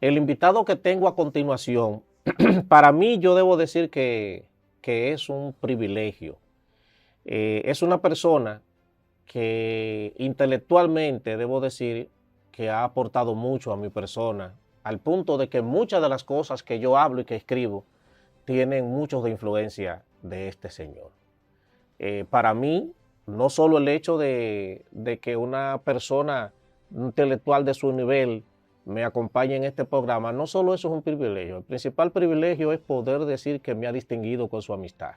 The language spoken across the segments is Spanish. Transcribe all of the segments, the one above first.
El invitado que tengo a continuación, para mí yo debo decir que es un privilegio. Es una persona que intelectualmente debo decir que ha aportado mucho a mi persona, al punto de que muchas de las cosas que yo hablo y que escribo tienen mucho de influencia de este señor. Para mí, no solo el hecho de que una persona intelectual de su nivel me acompañe en este programa, no solo eso es un privilegio, el principal privilegio es poder decir que me ha distinguido con su amistad.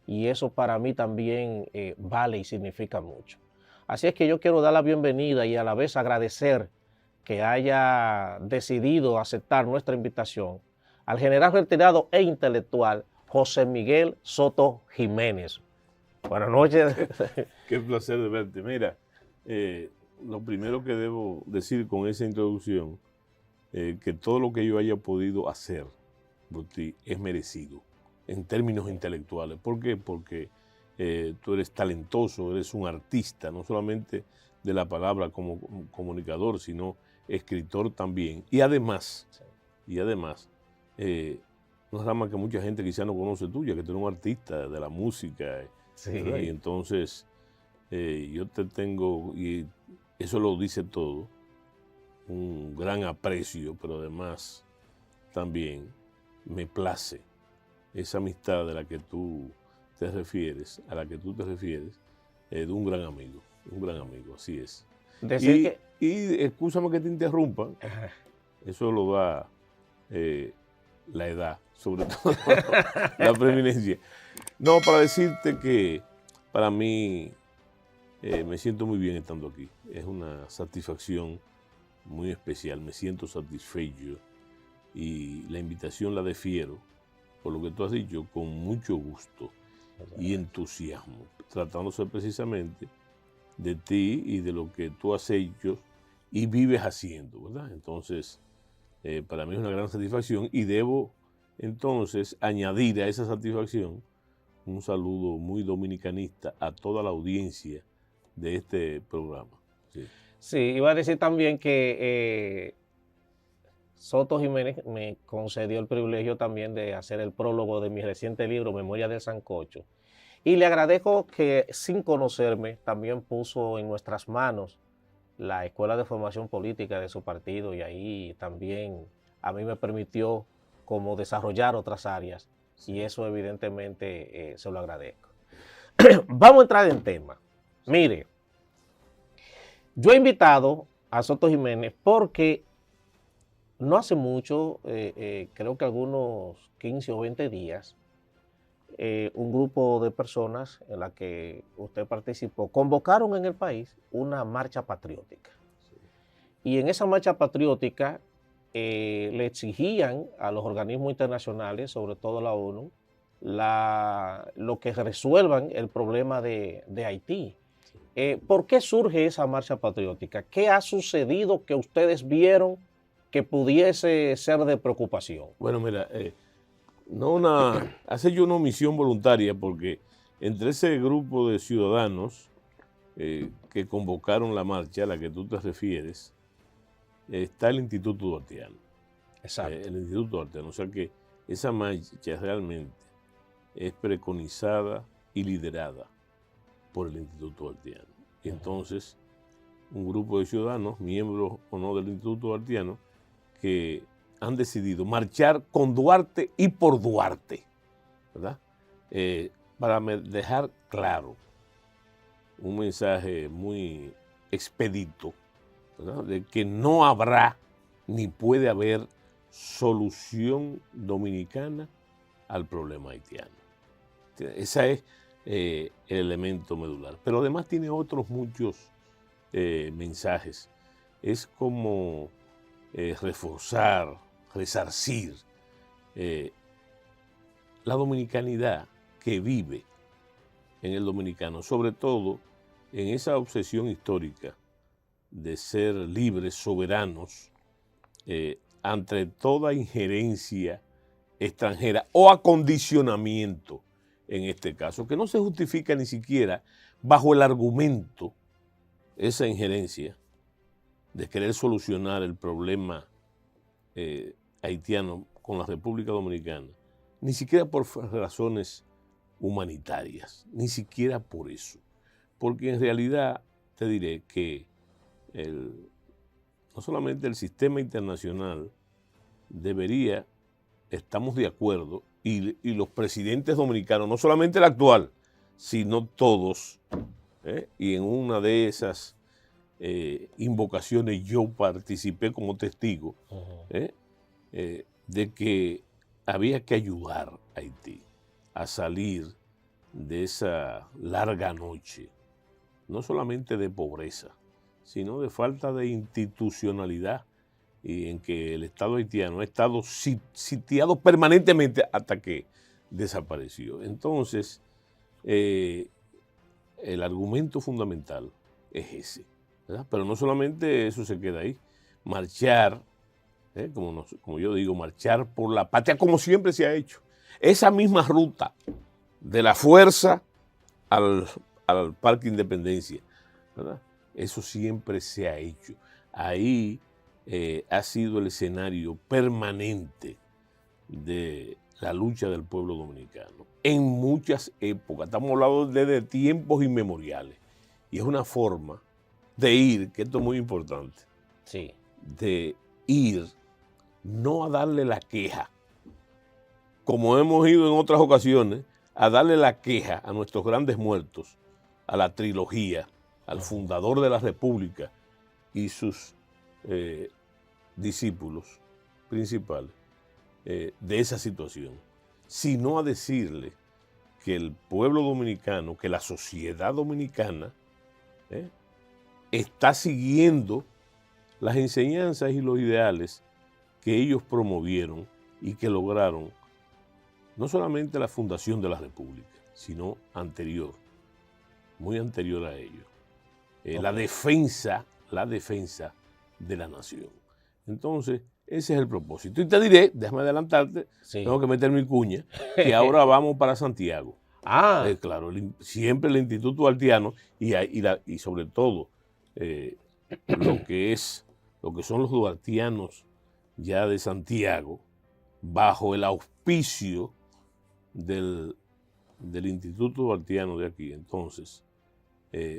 Y eso para mí también vale y significa mucho. Así es que yo quiero dar la bienvenida y a la vez agradecer que haya decidido aceptar nuestra invitación al general retirado e intelectual José Miguel Soto Jiménez. Buenas noches. Qué placer de verte. Mira, lo primero que debo decir con esa introducción, que todo lo que yo haya podido hacer por ti es merecido en términos intelectuales. ¿Por qué? Porque tú eres talentoso, eres un artista, no solamente de la palabra como comunicador, sino escritor también. Y además, una rama que mucha gente quizá no conoce tuya, que tú eres un artista de la música, ¿verdad? Y Sí. entonces yo te tengo, y eso lo dice todo, un gran aprecio, pero además también me place esa amistad de la que tú te refieres, a la que tú te refieres, de un gran amigo, así es. Decir Y, que, y excúsame que te interrumpa, eso lo da la edad, sobre todo la preeminencia. No, para decirte que para mí me siento muy bien estando aquí. Es una satisfacción muy especial, me siento satisfecho y la invitación la defiero, por lo que tú has dicho, con mucho gusto y entusiasmo, tratándose precisamente de ti y de lo que tú has hecho y vives haciendo, ¿verdad? Entonces, para mí es una gran satisfacción y debo entonces añadir a esa satisfacción un saludo muy dominicanista a toda la audiencia de este programa. Sí. sí, iba a decir también que Soto Jiménez me concedió el privilegio también de hacer el prólogo de mi reciente libro, Memoria del Sancocho. Y le agradezco que sin conocerme también puso en nuestras manos la Escuela de Formación Política de su partido y ahí también a mí me permitió como desarrollar otras áreas y eso evidentemente se lo agradezco. Vamos a entrar en tema. Mire, yo he invitado a Soto Jiménez porque no hace mucho, creo que algunos 15 o 20 días, un grupo de personas en la que usted participó convocaron en el país una marcha patriótica. Y en esa marcha patriótica le exigían a los organismos internacionales, sobre todo la ONU, lo que resuelvan el problema de Haití. ¿Por qué surge esa marcha patriótica? ¿Qué ha sucedido que ustedes vieron que pudiese ser de preocupación? Bueno, mira, hace yo una omisión voluntaria porque entre ese grupo de ciudadanos que convocaron la marcha a la que tú te refieres, está el Instituto Duartiano. Exacto. El Instituto Duartiano. O sea que esa marcha realmente es preconizada y liderada por el Instituto Duartiano. Entonces, un grupo de ciudadanos, miembros o no del Instituto Duartiano, que han decidido marchar con Duarte y por Duarte, ¿verdad? Para dejar claro un mensaje muy expedito, ¿verdad? De que no habrá ni puede haber solución dominicana al problema haitiano. Ese es el elemento medular. Pero además tiene otros muchos mensajes. Es como reforzar, resarcir la dominicanidad que vive en el dominicano, sobre todo en esa obsesión histórica de ser libres, soberanos, ante toda injerencia extranjera o acondicionamiento, en este caso, que no se justifica ni siquiera bajo el argumento, esa injerencia, de querer solucionar el problema haitiano con la República Dominicana, ni siquiera por razones humanitarias, ni siquiera por eso. Porque en realidad te diré que no solamente el sistema internacional debería, estamos de acuerdo, y los presidentes dominicanos, no solamente el actual, sino todos, y en una de esas invocaciones yo participé como testigo, de que había que ayudar a Haití a salir de esa larga noche, no solamente de pobreza, sino de falta de institucionalidad, y en que el Estado haitiano ha estado sitiado permanentemente hasta que desapareció. Entonces, el argumento fundamental es ese, ¿verdad? Pero no solamente eso se queda ahí. Marchar, como yo digo, marchar por la patria, como siempre se ha hecho. Esa misma ruta de la fuerza al Parque Independencia, ¿verdad? Eso siempre se ha hecho. Ahí ha sido el escenario permanente de la lucha del pueblo dominicano en muchas épocas. Estamos hablando desde tiempos inmemoriales. Y es una forma de ir, que esto es muy importante, Sí. de ir no a darle la queja, como hemos ido en otras ocasiones, a darle la queja a nuestros grandes muertos, a la trilogía, al fundador de la República y sus discípulos principales de esa situación, sino a decirle que el pueblo dominicano, que la sociedad dominicana está siguiendo las enseñanzas y los ideales que ellos promovieron y que lograron no solamente la fundación de la República, sino anterior, muy anterior a ello. La defensa de la nación. Entonces, ese es el propósito. Y te diré, déjame adelantarte, Sí. tengo que meter mi cuña, que ahora vamos para Santiago. Ah, Claro, siempre el Instituto Haitiano y sobre todo lo que son los duartianos ya de Santiago, bajo el auspicio del Instituto Duartiano de aquí. Entonces,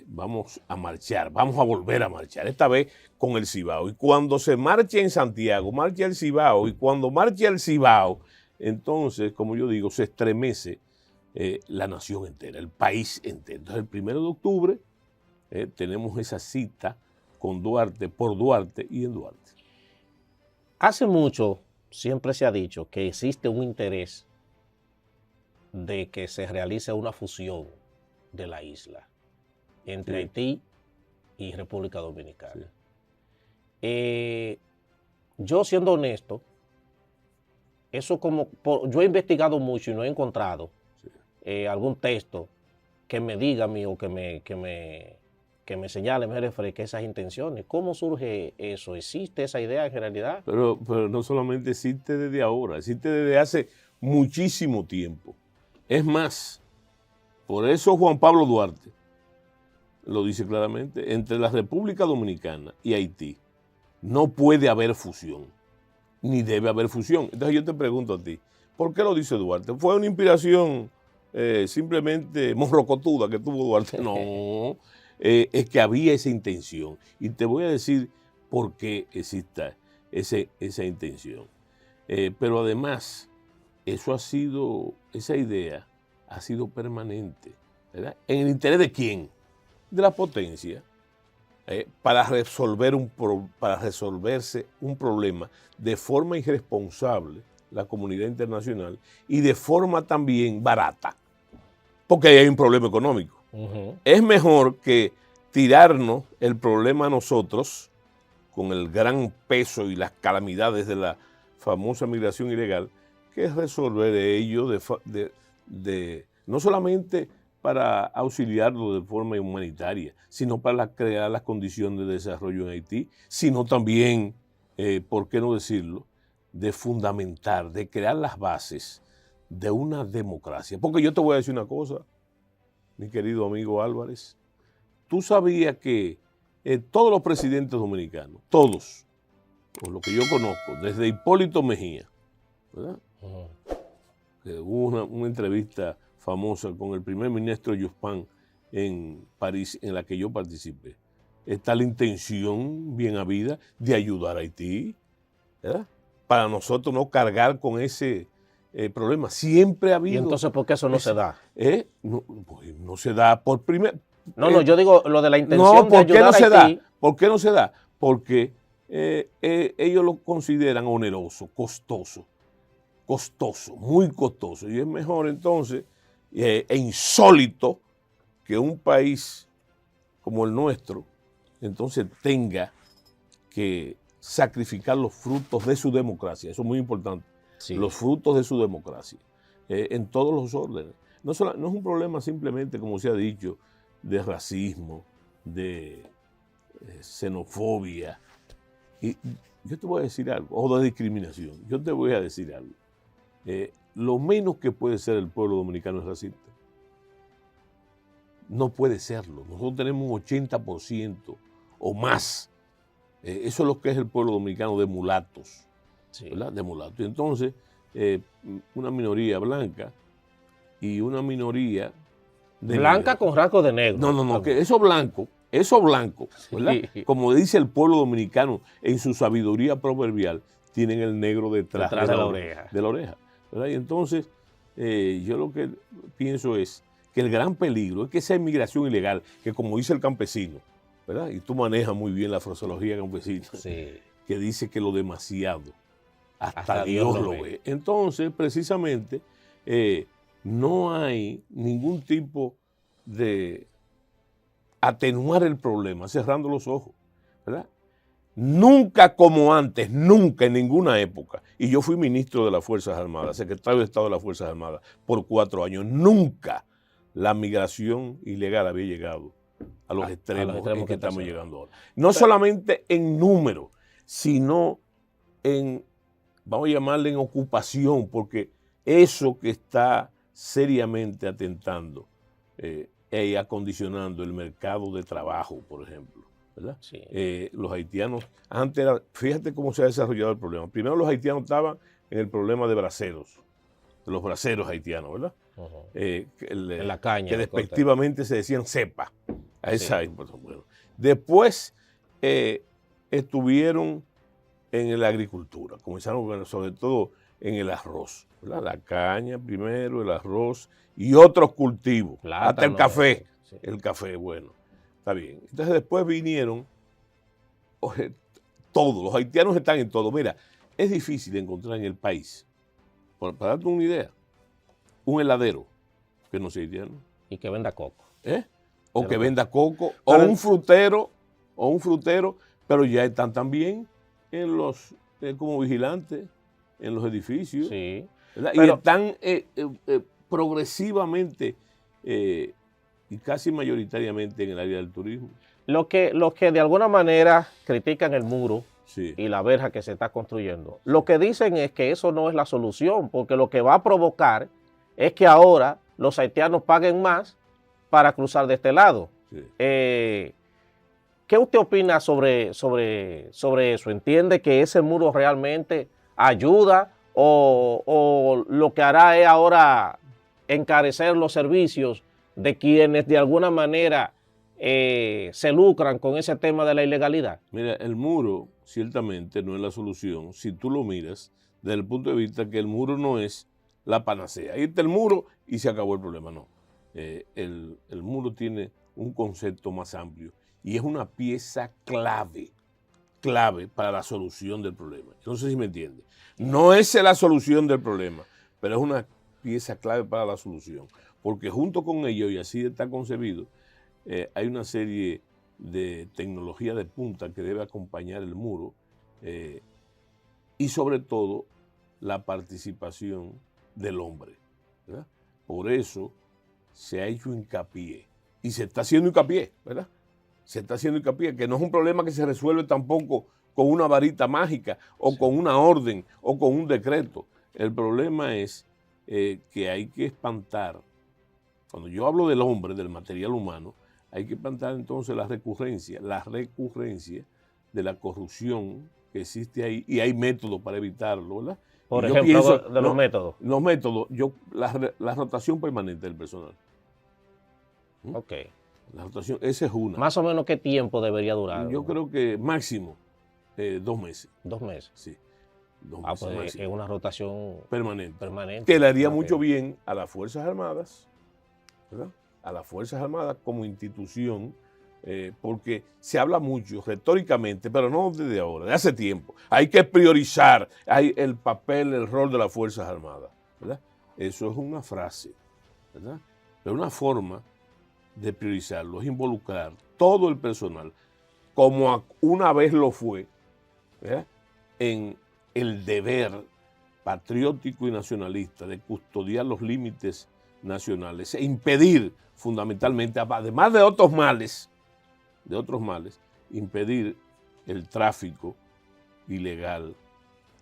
vamos a marchar, vamos a volver a marchar, esta vez con el Cibao. Y cuando se marche en Santiago, marcha el Cibao, y cuando marche el Cibao, entonces, como yo digo, se estremece la nación entera, el país entero. Entonces, el 1 de octubre tenemos esa cita con Duarte, por Duarte y en Duarte. hace mucho siempre se ha dicho que existe un interés de que se realice una fusión de la isla entre Sí. Haití y República Dominicana. Sí. Yo, siendo honesto, eso yo he investigado mucho y no he encontrado algún texto que me diga a mí o que me señale, me refresque esas intenciones. ¿Cómo surge eso? ¿Existe esa idea en realidad? Pero no solamente existe desde ahora, existe desde hace muchísimo tiempo. Es más, por eso Juan Pablo Duarte lo dice claramente, entre la República Dominicana y Haití no puede haber fusión, ni debe haber fusión. Entonces yo te pregunto a ti, ¿por qué lo dice Duarte? ¿Fue una inspiración simplemente morrocotuda que tuvo Duarte? No, es que había esa intención. Y te voy a decir por qué existe esa intención. Pero además, esa idea ha sido permanente, ¿verdad? ¿En el interés de quién? De la potencia, para resolverse un problema de forma irresponsable, la comunidad internacional, y de forma también barata, porque ahí hay un problema económico. Es mejor que tirarnos el problema a nosotros, con el gran peso y las calamidades de la famosa migración ilegal, que resolver ello no solamente para auxiliarlo de forma humanitaria, sino para crear las condiciones de desarrollo en Haití, sino también, ¿por qué no decirlo?, de fundamentar, de crear las bases de una democracia. Porque yo te voy a decir una cosa, mi querido amigo Álvarez, tú sabías que todos los presidentes dominicanos, todos, o lo que yo conozco, desde Hipólito Mejía, ¿verdad? Que hubo una entrevista famosa con el primer ministro Jospin en París, en la que yo participé. Está la intención bien habida de ayudar a Haití, ¿verdad? Para nosotros no cargar con ese problema. Siempre ha habido... ¿Y entonces por qué eso no se da? No, pues no se da por primer... No, yo digo lo de la intención de ayudar a Haití. ¿Por qué no se da? Porque ellos lo consideran oneroso, costoso, muy costoso. Y es mejor entonces, e insólito, que un país como el nuestro, entonces tenga que sacrificar los frutos de su democracia. Eso es muy importante. Sí. Los frutos de su democracia, en todos los órdenes. No es un problema simplemente, como se ha dicho, de racismo, de xenofobia. Y yo te voy a decir algo, o de discriminación. Yo te voy a decir algo. Lo menos que puede ser el pueblo dominicano es racista. No puede serlo. Nosotros tenemos un 80% o más. Eso es lo que es el pueblo dominicano de mulatos. Sí. ¿Verdad? De mulatos. Y entonces, una minoría blanca y una minoría de blanca negro. Con rasgos de negro. No, que eso blanco, ¿verdad? Sí. Como dice el pueblo dominicano en su sabiduría proverbial, tienen el negro detrás de la oreja. De la oreja, ¿verdad? Y entonces, yo lo que pienso es que el gran peligro es que esa inmigración ilegal, que como dice el campesino, ¿verdad? Y tú manejas muy bien la fraseología campesina, sí, que dice que lo demasiado, hasta Dios lo ve. Entonces, precisamente, no hay ningún tipo de atenuar el problema cerrando los ojos, ¿verdad? Nunca como antes, nunca en ninguna época, y yo fui ministro de las Fuerzas Armadas, secretario de Estado de las Fuerzas Armadas por 4 años, nunca la migración ilegal había llegado a los extremos en que estamos llegando ahora. No solamente en número, sino en, vamos a llamarle en ocupación, porque eso que está seriamente atentando y acondicionando el mercado de trabajo, por ejemplo, ¿verdad? Sí. Los haitianos, antes era, fíjate cómo se ha desarrollado el problema. Primero los haitianos estaban en el problema de braceros, de los braceros haitianos, ¿verdad? En la caña. Que despectivamente se decían cepa a esa época. Bueno, después estuvieron en la agricultura, comenzaron sobre todo en el arroz, ¿verdad? La caña primero, el arroz y otros cultivos, plátano, hasta el café. Sí. El café, bueno, está bien. Entonces después vinieron todos, los haitianos están en todo. Mira, es difícil encontrar en el país, para darte una idea, un heladero que no sea haitiano. Y que venda coco. O que venda coco, o un frutero, pero ya están también en los, como vigilantes, en los edificios. Sí. Y están progresivamente y casi mayoritariamente en el área del turismo. Los que de alguna manera critican el muro, sí, y la verja que se está construyendo, lo que dicen es que eso no es la solución, porque lo que va a provocar es que ahora los haitianos paguen más para cruzar de este lado. Sí. ¿Qué usted opina sobre eso? ¿Entiende que ese muro realmente ayuda o lo que hará es ahora encarecer los servicios de quienes de alguna manera se lucran con ese tema de la ilegalidad? Mira, el muro ciertamente no es la solución si tú lo miras desde el punto de vista que el muro no es la panacea. Ahí está el muro y se acabó el problema, no. El muro tiene un concepto más amplio y es una pieza clave para la solución del problema. No sé si me entiende. No es la solución del problema, pero es una pieza clave para la solución, porque junto con ello, y así está concebido, hay una serie de tecnología de punta que debe acompañar el muro y sobre todo la participación del hombre, ¿verdad? Por eso se ha hecho hincapié y se está haciendo hincapié, ¿verdad? Se está haciendo hincapié, que no es un problema que se resuelve tampoco con una varita mágica o sí, con una orden o con un decreto. El problema es que hay que espantar. Cuando yo hablo del hombre, del material humano, hay que espantar entonces la recurrencia de la corrupción que existe ahí y hay métodos para evitarlo, ¿verdad? Por Y yo ejemplo, pienso, de los métodos. Los métodos, la rotación permanente del personal. Ok. La rotación, esa es una. Más o menos, ¿qué tiempo debería durar? Yo creo que máximo 2 meses. 2 meses. Sí. 2 meses Pues máximo. es una rotación permanente. Que le haría mucho bien a las Fuerzas Armadas, ¿verdad? A las Fuerzas Armadas como institución, porque se habla mucho retóricamente, pero no desde ahora, de hace tiempo. Hay que priorizar el papel, el rol de las Fuerzas Armadas, ¿verdad? Eso es una frase, ¿verdad? Pero una forma de priorizarlo es involucrar todo el personal, como una vez lo fue, ¿verdad? En el deber patriótico y nacionalista de custodiar los límites nacionales e impedir fundamentalmente, además de otros males, impedir el tráfico ilegal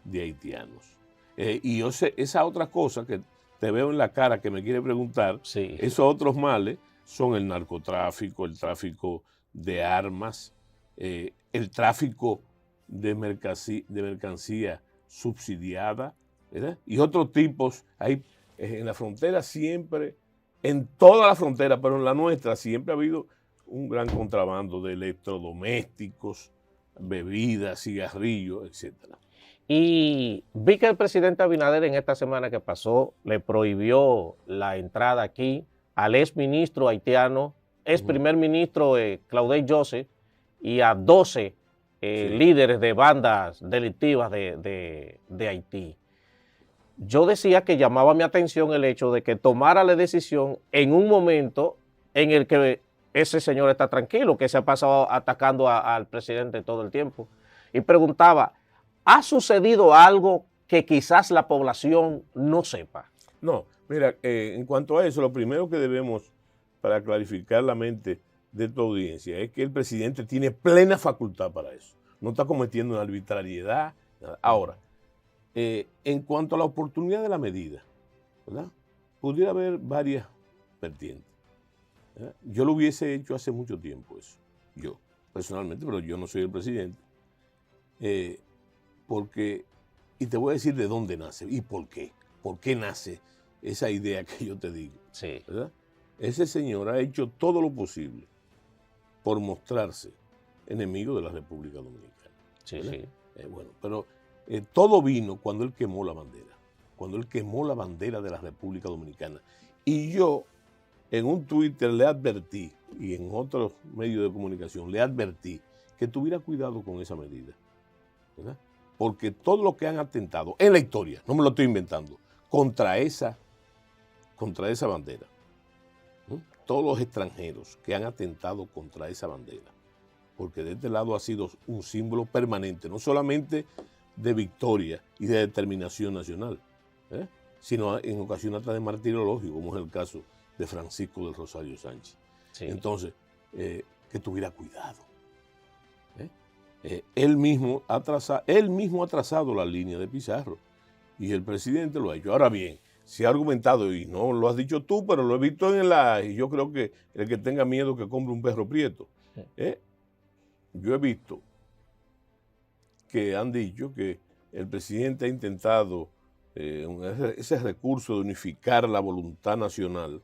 de haitianos. Y yo sé, esa otra cosa que te veo en la cara que me quiere preguntar, sí. Esos otros males son el narcotráfico, el tráfico de armas, el tráfico de mercancía subsidiada, ¿verdad? Y otros tipos. Hay en la frontera siempre, en toda la frontera, pero en la nuestra siempre ha habido un gran contrabando de electrodomésticos, bebidas, cigarrillos, etcétera. Y vi que el presidente Abinader en esta semana que pasó le prohibió la entrada aquí al exministro haitiano, primer ministro Claudel Joseph, y a 12 líderes de bandas delictivas de Haití. Yo decía que llamaba mi atención el hecho de que tomara la decisión en un momento en el que ese señor está tranquilo, que se ha pasado atacando al presidente todo el tiempo. Y preguntaba, ¿ha sucedido algo que quizás la población no sepa? No, mira, en cuanto a eso, lo primero que debemos, para clarificar la mente de tu audiencia, es que el presidente tiene plena facultad para eso. No está cometiendo una arbitrariedad. Nada. Ahora, en cuanto a la oportunidad de la medida, ¿verdad? Pudiera haber varias vertientes, ¿verdad? Yo lo hubiese hecho hace mucho tiempo eso, yo, personalmente, pero yo no soy el presidente. Porque, y te voy a decir de dónde nace y por qué nace esa idea que yo te digo. Sí. ¿Verdad? Ese señor ha hecho todo lo posible por mostrarse enemigo de la República Dominicana. Sí, sí. Bueno, pero todo vino cuando él quemó la bandera de la República Dominicana. Y yo en un Twitter le advertí, y en otros medios de comunicación le advertí que tuviera cuidado con esa medida, ¿verdad? Porque todo lo que han atentado en la historia, no me lo estoy inventando, contra esa bandera, ¿no? Todos los extranjeros que han atentado contra esa bandera, porque de este lado ha sido un símbolo permanente, no solamente de victoria y de determinación nacional, sino en ocasiones hasta de martirologio, como es el caso de Francisco del Rosario Sánchez. Sí. Entonces, que tuviera cuidado. Él mismo ha trazado la línea de Pizarro y el presidente lo ha hecho. Ahora bien, se ha argumentado, y no lo has dicho tú, pero lo he visto y yo creo que el que tenga miedo que compre un perro prieto. Yo he visto que han dicho que el presidente ha intentado ese recurso de unificar la voluntad nacional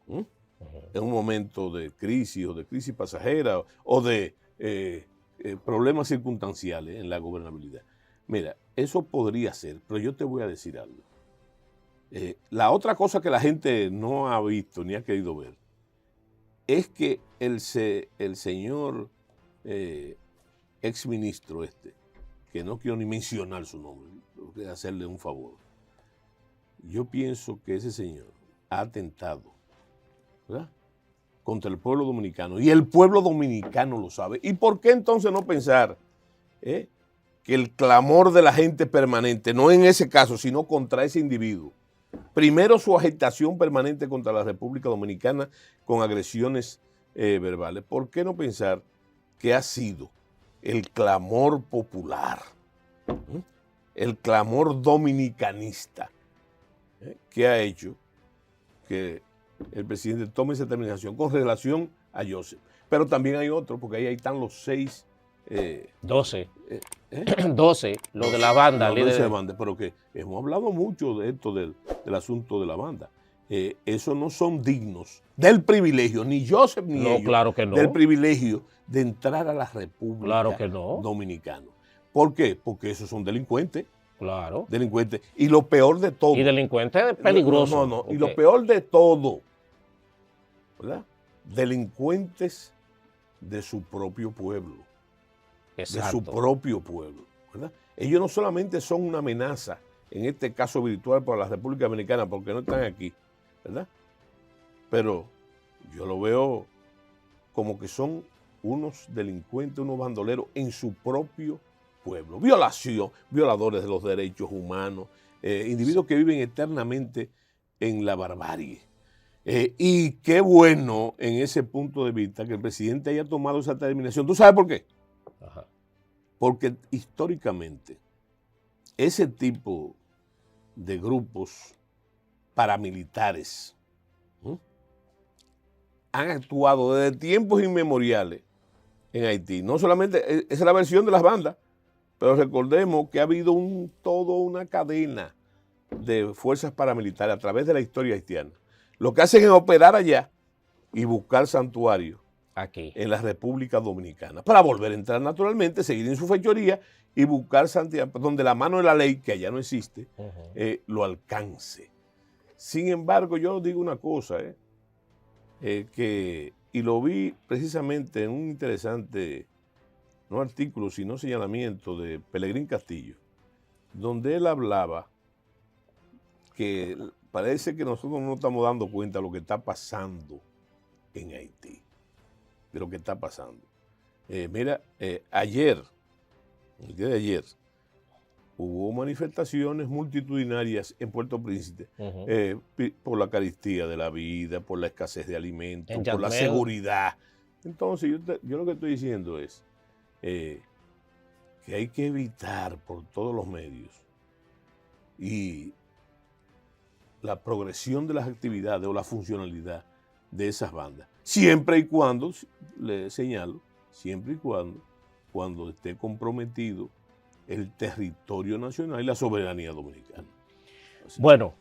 en un momento de crisis o de crisis pasajera o de problemas circunstanciales en la gobernabilidad. Mira, eso podría ser, pero yo te voy a decir algo. La otra cosa que la gente no ha visto ni ha querido ver es que el señor exministro que no quiero ni mencionar su nombre, tengo que hacerle un favor. Yo pienso que ese señor ha atentado, ¿verdad?, contra el pueblo dominicano, y el pueblo dominicano lo sabe. ¿Y por qué entonces no pensar que el clamor de la gente permanente, no en ese caso, sino contra ese individuo, primero su agitación permanente contra la República Dominicana con agresiones verbales, ¿por qué no pensar que ha sido el clamor popular, el clamor dominicanista, que ha hecho que el presidente tome esa determinación con relación a Joseph? Pero también hay otro, porque ahí están los 6 12. ¿eh? 12, lo de la banda. No, líder de banda, pero que hemos hablado mucho de esto del asunto de la banda. Esos no son dignos del privilegio, ni Joseph ni No, ellos, claro que no. del privilegio de entrar a la República Claro que no. Dominicana. ¿Por qué? Porque esos son delincuentes. Claro. Delincuentes. Y lo peor de todo. Y delincuente peligroso. No. Okay. Y lo peor de todo, ¿verdad? Delincuentes de su propio pueblo. Exacto. De su propio pueblo, ¿verdad? Ellos no solamente son una amenaza, en este caso virtual para la República Dominicana, porque no están aquí, ¿verdad? Pero yo lo veo como que son unos delincuentes, unos bandoleros en su propio pueblo. Violadores de los derechos humanos, individuos que viven eternamente en la barbarie. Y qué bueno en ese punto de vista que el presidente haya tomado esa determinación. ¿Tú sabes por qué? Ajá. Porque históricamente ese tipo de grupos paramilitares han actuado desde tiempos inmemoriales en Haití. No solamente, esa es la versión de las bandas, pero recordemos que ha habido toda una cadena de fuerzas paramilitares a través de la historia haitiana. Lo que hacen es operar allá y buscar santuario aquí en la República Dominicana para volver a entrar naturalmente, seguir en su fechoría y buscar Santiago, donde la mano de la ley, que allá no existe, lo alcance. Sin embargo, yo digo una cosa, y lo vi precisamente en un interesante, no artículo, sino señalamiento de Pelegrín Castillo, donde él hablaba que parece que nosotros no nos estamos dando cuenta de lo que está pasando en Haití, de lo que está pasando. Mira, el día de ayer, hubo manifestaciones multitudinarias en Puerto Príncipe por la carestía de la vida, por la escasez de alimentos, por la seguridad. Entonces, yo lo que estoy diciendo es que hay que evitar por todos los medios y la progresión de las actividades o la funcionalidad de esas bandas. Siempre y cuando, le señalo, siempre y cuando esté comprometido el territorio nacional y la soberanía dominicana. Bueno,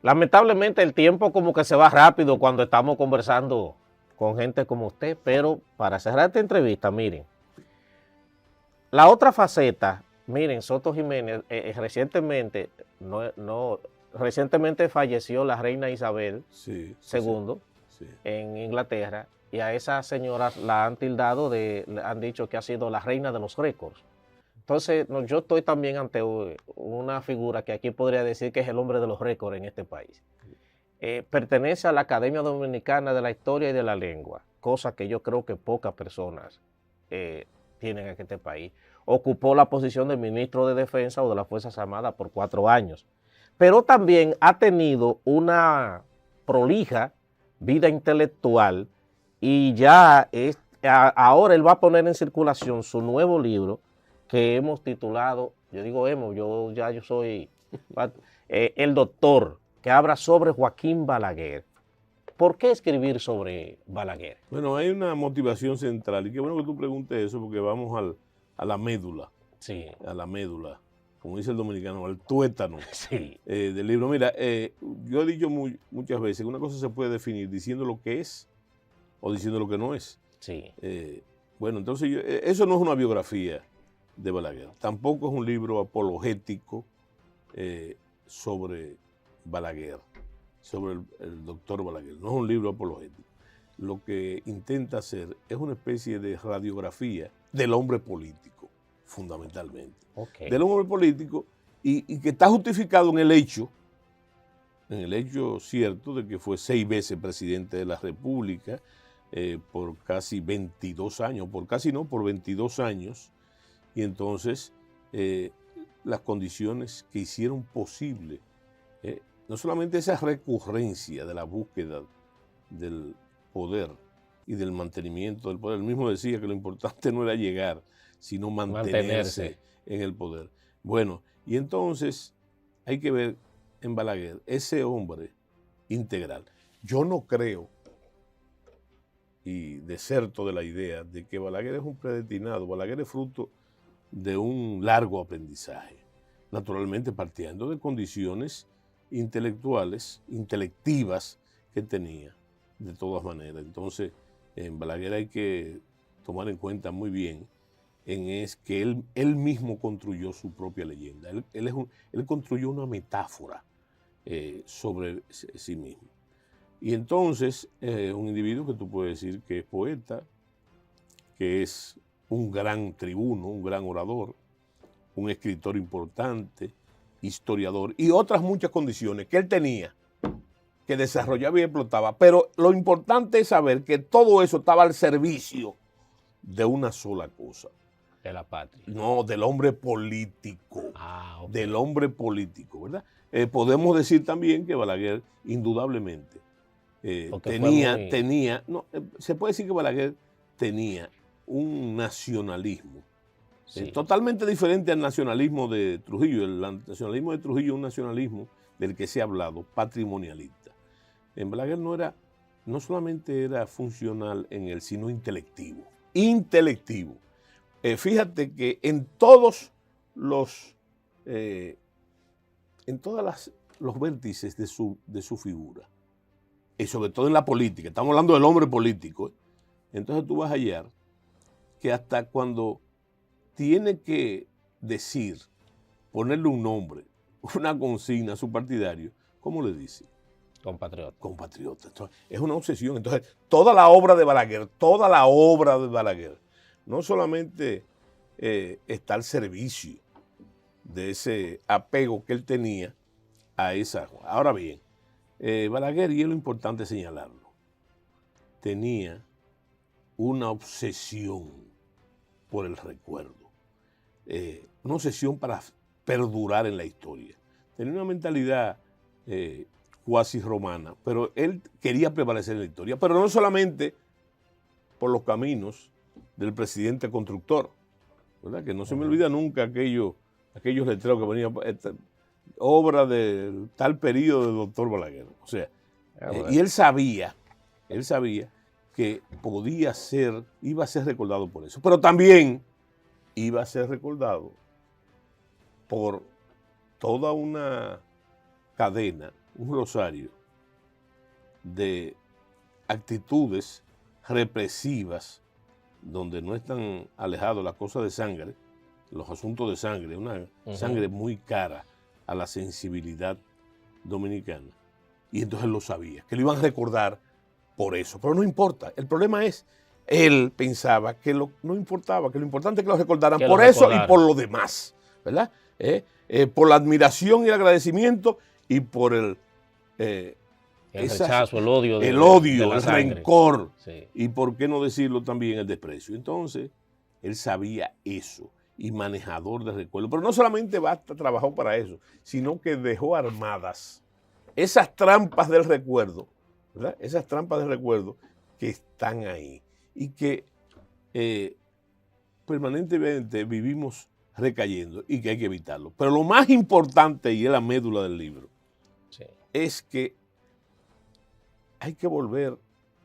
lamentablemente el tiempo como que se va rápido cuando estamos conversando con gente como usted, pero para cerrar esta entrevista, miren, la otra faceta, miren, Soto Jiménez, recientemente falleció la reina Isabel II en Inglaterra, y a esa señora la han tildado han dicho que ha sido la reina de los récords. Entonces, yo estoy también ante una figura que aquí podría decir que es el hombre de los récords en este país. Pertenece a la Academia Dominicana de la Historia y de la Lengua, cosa que yo creo que pocas personas tienen en este país. Ocupó la posición de ministro de Defensa o de las Fuerzas Armadas por 4 años, pero también ha tenido una prolija vida intelectual y ya ahora él va a poner en circulación su nuevo libro que hemos titulado, yo soy El Doctor, que habla sobre Joaquín Balaguer. ¿Por qué escribir sobre Balaguer? Bueno, hay una motivación central, y qué bueno que tú preguntes eso, porque vamos a la médula. Sí. A la médula, como dice el dominicano, al tuétano sí. Del libro. Mira, yo he dicho muchas veces que una cosa se puede definir diciendo lo que es o diciendo lo que no es. Sí. Bueno, entonces eso no es una biografía de Balaguer. Tampoco es un libro apologético sobre Balaguer, sobre el doctor Balaguer. No es un libro apologético. Lo que intenta hacer es una especie de radiografía del hombre político, fundamentalmente. Okay. Del hombre político y que está justificado en el hecho cierto de que fue 6 veces presidente de la República por casi 22 años, por 22 años, y entonces las condiciones que hicieron posible no solamente esa recurrencia de la búsqueda del poder y del mantenimiento del poder. Él mismo decía que lo importante no era llegar, sino mantenerse en el poder. Bueno, y entonces hay que ver en Balaguer ese hombre integral. Yo no creo, y deserto de la idea de que Balaguer es un predestinado. Balaguer es fruto de un largo aprendizaje, naturalmente partiendo de condiciones intelectuales, intelectivas que tenía, de todas maneras. Entonces, en Balaguer hay que tomar en cuenta muy bien es que él mismo construyó su propia leyenda. Él construyó una metáfora sobre sí mismo. Y entonces, un individuo que tú puedes decir que es poeta, que es un gran tribuno, un gran orador, un escritor importante, historiador y otras muchas condiciones que él tenía, que desarrollaba y explotaba. Pero lo importante es saber que todo eso estaba al servicio de una sola cosa. De la patria. No, del hombre político. Ah, okay. Del hombre político, ¿verdad? Podemos decir también que Balaguer, indudablemente, se puede decir que Balaguer tenía un nacionalismo totalmente diferente al nacionalismo de Trujillo. El nacionalismo de Trujillo es un nacionalismo del que se ha hablado, patrimonialista. En Balaguer no solamente era funcional en él, sino intelectivo. Intelectivo. Fíjate que en todos los vértices de su figura, y sobre todo en la política, estamos hablando del hombre político, entonces tú vas a hallar que hasta cuando tiene que decir, ponerle un nombre, una consigna a su partidario, ¿cómo le dice? Compatriota. Compatriota. Entonces, es una obsesión. Entonces, toda la obra de Balaguer, no solamente está al servicio de ese apego que él tenía a esa. Ahora bien, Balaguer, y es lo importante señalarlo, tenía una obsesión por el recuerdo, una obsesión para perdurar en la historia. Tenía una mentalidad cuasi romana, pero él quería prevalecer en la historia, pero no solamente por los caminos del presidente constructor, ¿verdad? Que no se me olvida nunca aquellos letreros que venían, obra del tal periodo del doctor Balaguer. O sea, y él sabía que iba a ser recordado por eso, pero también iba a ser recordado por toda una cadena, un rosario de actitudes represivas donde no están alejados las cosas de sangre, los asuntos de sangre, una sangre muy cara a la sensibilidad dominicana. Y entonces lo sabía, que lo iban a recordar por eso. Pero no importa, el problema es, él pensaba que no importaba, que lo importante es que lo recordaran por eso y por lo demás, ¿verdad? Por la admiración y el agradecimiento y por el rechazo, el odio, el rencor, sí. Y por qué no decirlo también, el desprecio. Entonces, él sabía eso y manejador de recuerdo. Pero no solamente trabajó para eso, sino que dejó armadas esas trampas del recuerdo, ¿verdad? Esas trampas del recuerdo que están ahí y que permanentemente vivimos recayendo y que hay que evitarlo. Pero lo más importante, y es la médula del libro, sí, es que hay que volver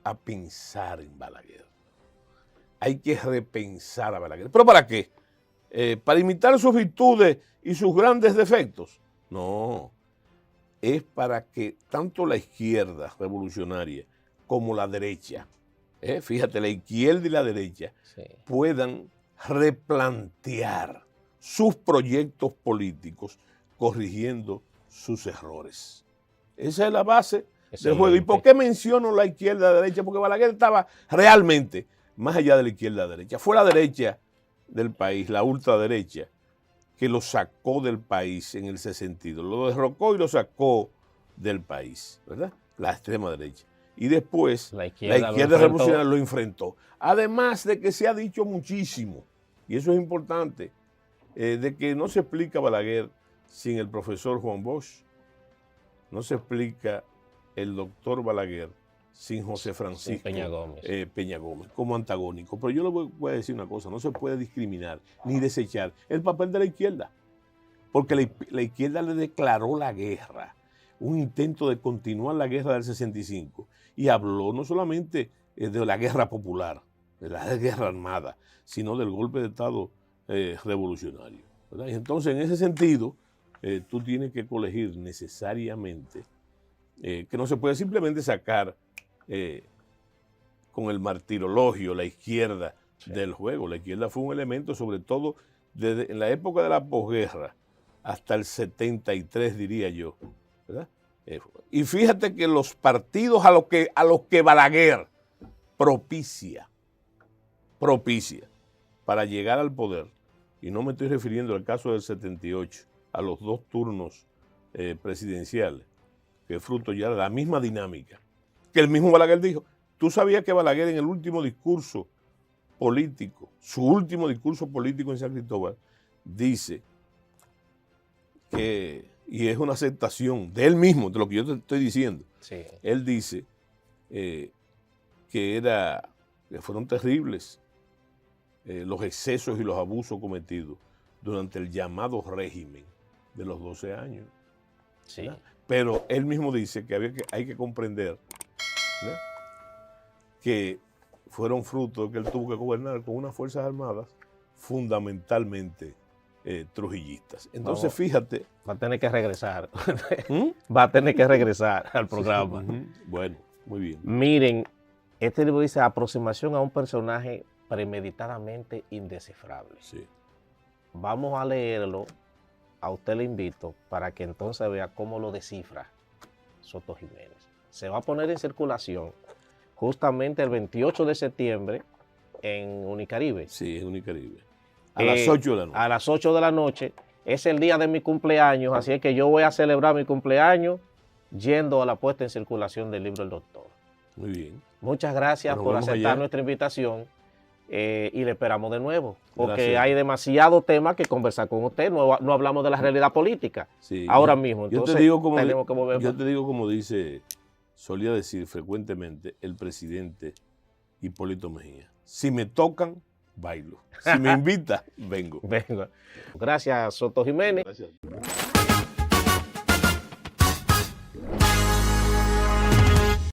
a pensar en Balaguer. Hay que repensar a Balaguer. ¿Pero para qué? ¿Para imitar sus virtudes y sus grandes defectos? No. Es para que tanto la izquierda revolucionaria como la derecha, fíjate, la izquierda y la derecha, sí, puedan replantear sus proyectos políticos corrigiendo sus errores. Esa es la base del juego. ¿Y por qué menciono la izquierda y la derecha? Porque Balaguer estaba realmente más allá de la izquierda y la derecha. Fue la derecha del país, la ultraderecha, que lo sacó del país en ese sentido. Lo derrocó y lo sacó del país, ¿verdad? La extrema derecha. Y después la izquierda revolucionaria lo enfrentó. Además de que se ha dicho muchísimo, y eso es importante, de que no se explica Balaguer sin el profesor Juan Bosch, no se explica el doctor Balaguer sin José Francisco Peña Gómez como antagónico. Pero yo le voy a decir una cosa, no se puede discriminar ni desechar el papel de la izquierda, porque la izquierda le declaró la guerra, un intento de continuar la guerra del 65, y habló no solamente de la guerra popular, de la guerra armada, sino del golpe de Estado revolucionario, ¿verdad? Y entonces, en ese sentido, tú tienes que colegir necesariamente que no se puede simplemente sacar con el martirologio la izquierda del juego. La izquierda fue un elemento, sobre todo desde en la época de la posguerra hasta el 73, diría yo, ¿verdad? Y fíjate que los partidos a los que Balaguer propicia para llegar al poder, y no me estoy refiriendo al caso del 78, a los 2 turnos presidenciales, que es fruto ya de la misma dinámica, que el mismo Balaguer dijo. Tú sabías que Balaguer en el último discurso político, su último discurso político en San Cristóbal, dice que, y es una aceptación de él mismo, de lo que yo te estoy diciendo, Sí. él dice que fueron terribles los excesos y los abusos cometidos durante el llamado régimen de los 12 años. Sí. ¿Verdad? Pero él mismo dice que hay que comprender, ¿verdad?, que fueron fruto de que él tuvo que gobernar con unas Fuerzas Armadas fundamentalmente trujillistas. Entonces, fíjate. Va a tener que regresar. ¿Mm? Va a tener que regresar al programa. Bueno, muy bien. Miren, este libro dice aproximación a un personaje premeditadamente indescifrable. Sí. Vamos a leerlo. A usted le invito para que entonces vea cómo lo descifra Soto Jiménez. Se va a poner en circulación justamente el 28 de septiembre en Unicaribe. Sí, en Unicaribe. A las 8 de la noche. A las 8 de la noche. Es el día de mi cumpleaños, así es que yo voy a celebrar mi cumpleaños yendo a la puesta en circulación del libro El Doctor. Muy bien. Muchas gracias por aceptar nuestra invitación y le esperamos de nuevo, porque Gracias. hay demasiado tema que conversar con usted, no hablamos de la realidad política Sí, ahora mismo, entonces tenemos que volver. Yo te digo como solía decir frecuentemente el presidente Hipólito Mejía: si me tocan, bailo. Si me invita, vengo. Venga. Gracias, Soto Jiménez. Gracias.